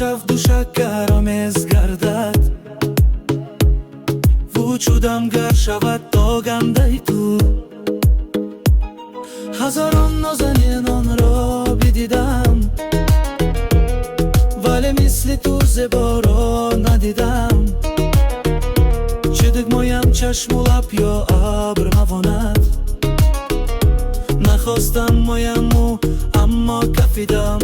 شب دوشک آمیز گردد، وجودم گر شود داغنده تو. هزاران نازنین آن را بدیدم، ولی مثل تو زیبا را ندیدم. چه دگمایم چشم و لب یا ابر مواند، نخواستم مایم اما کفیدم.